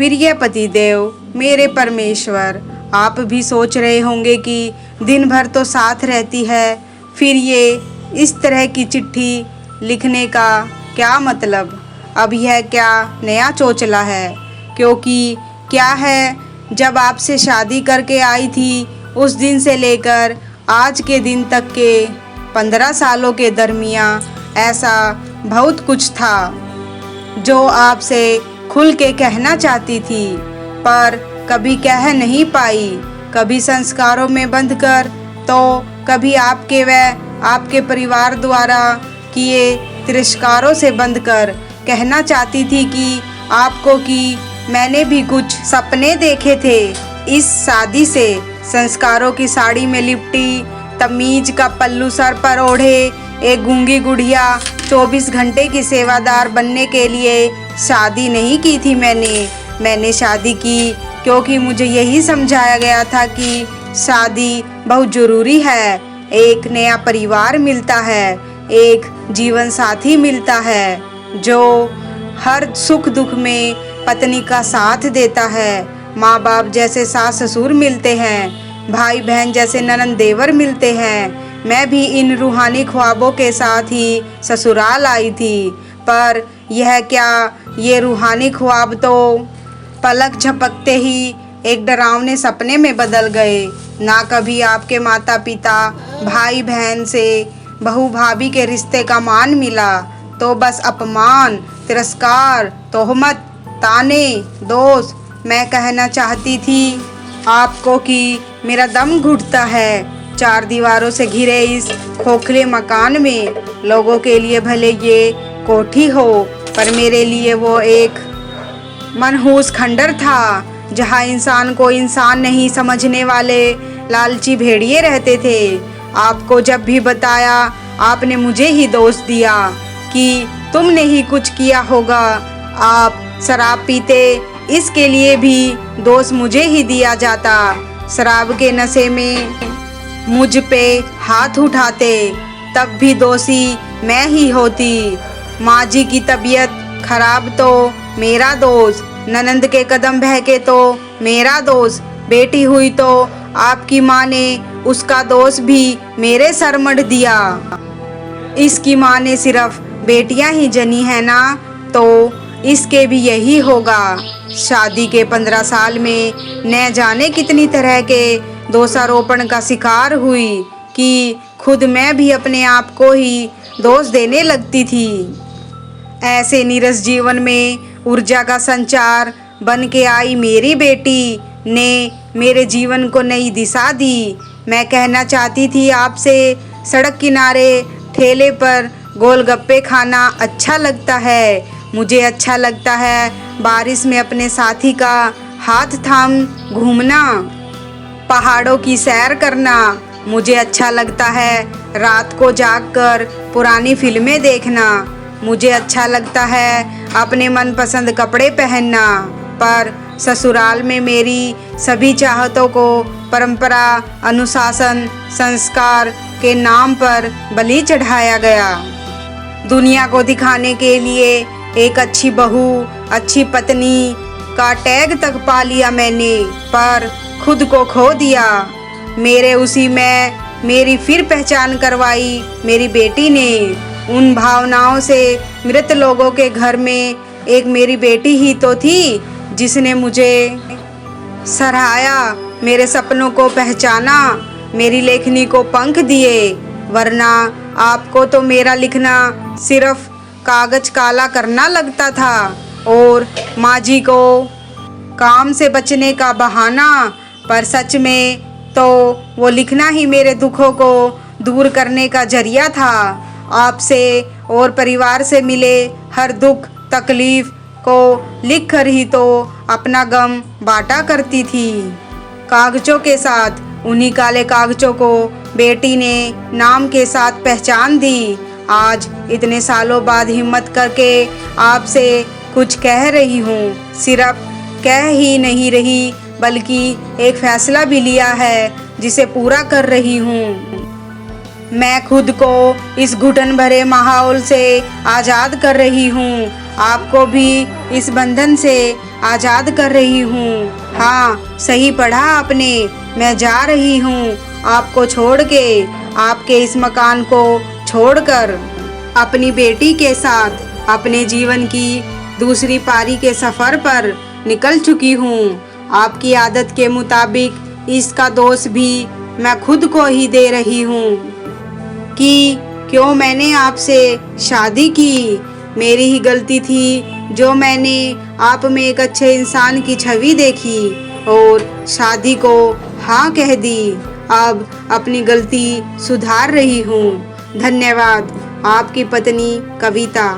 प्रिय पतिदेव, मेरे परमेश्वर, आप भी सोच रहे होंगे कि दिन भर तो साथ रहती है, फिर ये इस तरह की चिट्ठी लिखने का क्या मतलब। अब यह क्या नया चोचला है? क्योंकि क्या है, जब आपसे शादी करके आई थी उस दिन से लेकर आज के दिन तक के 15 सालों के दरमियान ऐसा बहुत कुछ था जो आपसे खुल के कहना चाहती थी, पर कभी कह नहीं पाई। कभी संस्कारों में बंध कर, तो कभी आपके व आपके परिवार द्वारा किए तिरस्कारों से बंध कर कहना चाहती थी कि आपको कि मैंने भी कुछ सपने देखे थे इस शादी से। संस्कारों की साड़ी में लिपटी, तमीज का पल्लू सर पर ओढ़े एक गूंगी गुड़िया 24 घंटे की सेवादार बनने के लिए शादी नहीं की थी मैंने शादी की क्योंकि मुझे यही समझाया गया था कि शादी बहुत ज़रूरी है। एक नया परिवार मिलता है, एक जीवन साथी मिलता है जो हर सुख दुख में पत्नी का साथ देता है। माँ बाप जैसे सास ससुर मिलते हैं, भाई बहन जैसे ननंद देवर मिलते हैं। मैं भी इन रूहानी ख्वाबों के साथ ही ससुराल आई थी, पर यह क्या, ये रूहानी ख्वाब तो पलक झपकते ही एक डरावने सपने में बदल गए। ना कभी आपके माता पिता, भाई बहन से बहू भाभी के रिश्ते का मान मिला, तो बस अपमान, तिरस्कार, तोहमत, ताने, दोष। मैं कहना चाहती थी आपको कि मेरा दम घुटता है 4 दीवारों से घिरे इस खोखले मकान में। लोगों के लिए भले ये कोठी हो, पर मेरे लिए वो एक मनहूस खंडर था, जहाँ इंसान को इंसान नहीं समझने वाले लालची भेड़िए रहते थे। आपको जब भी बताया, आपने मुझे ही दोष दिया कि तुमने ही कुछ किया होगा। आप शराब पीते, इसके लिए भी दोष मुझे ही दिया जाता। शराब के नशे में मुझ पे हाथ उठाते, तब भी दोषी मैं ही होती। माँ जी की तबीयत खराब तो मेरा दोष, ननंद के कदम बहके तो मेरा दोष, बेटी हुई तो आपकी माँ ने उसका दोष भी मेरे सर मढ़ दिया। इसकी माँ ने सिर्फ बेटियां ही जनी है ना, तो इसके भी यही होगा। शादी के 15 साल में न जाने कितनी तरह के दोषारोपण का शिकार हुई कि खुद मैं भी अपने आप को ही दोष देने लगती थी। ऐसे नीरस जीवन में ऊर्जा का संचार बन के आई मेरी बेटी ने मेरे जीवन को नई दिशा दी। मैं कहना चाहती थी आपसे, सड़क किनारे ठेले पर गोलगप्पे खाना अच्छा लगता है। मुझे अच्छा लगता है बारिश में अपने साथी का हाथ थाम घूमना, पहाड़ों की सैर करना। मुझे अच्छा लगता है रात को जागकर पुरानी फिल्में देखना। मुझे अच्छा लगता है अपने मनपसंद कपड़े पहनना, पर ससुराल में मेरी सभी चाहतों को परंपरा, अनुशासन, संस्कार के नाम पर बलि चढ़ाया गया। दुनिया को दिखाने के लिए एक अच्छी बहू, अच्छी पत्नी का टैग तक पा लिया मैंने, पर खुद को खो दिया। मेरे उसी में मेरी फिर पहचान करवाई मेरी बेटी ने। उन भावनाओं से मृत लोगों के घर में एक मेरी बेटी ही तो थी जिसने मुझे सराहाया, मेरे सपनों को पहचाना, मेरी लेखनी को पंख दिए। वरना आपको तो मेरा लिखना सिर्फ कागज काला करना लगता था और माँ जी को काम से बचने का बहाना, पर सच में तो वो लिखना ही मेरे दुखों को दूर करने का जरिया था। आपसे और परिवार से मिले हर दुख तकलीफ को लिख कर ही तो अपना गम बांटा करती थी। कागजों के साथ उन्हीं काले कागजों को बेटी ने नाम के साथ पहचान दी। आज इतने सालों बाद हिम्मत करके आपसे कुछ कह रही हूँ। सिर्फ कह ही नहीं रही, बल्कि एक फैसला भी लिया है जिसे पूरा कर रही हूँ। मैं खुद को इस घुटन भरे माहौल से आज़ाद कर रही हूँ। आपको भी इस बंधन से आज़ाद कर रही हूँ। हाँ, सही पढ़ा आपने। मैं जा रही हूँ आपको छोड़ के, आपके इस मकान को छोड़कर, अपनी बेटी के साथ अपने जीवन की दूसरी पारी के सफ़र पर निकल चुकी हूँ। आपकी आदत के मुताबिक इसका दोष भी मैं खुद को ही दे रही हूँ कि क्यों मैंने आपसे शादी की। मेरी ही गलती थी जो मैंने आप में एक अच्छे इंसान की छवि देखी और शादी को हाँ कह दी। अब अपनी गलती सुधार रही हूँ। धन्यवाद। आपकी पत्नी कविता।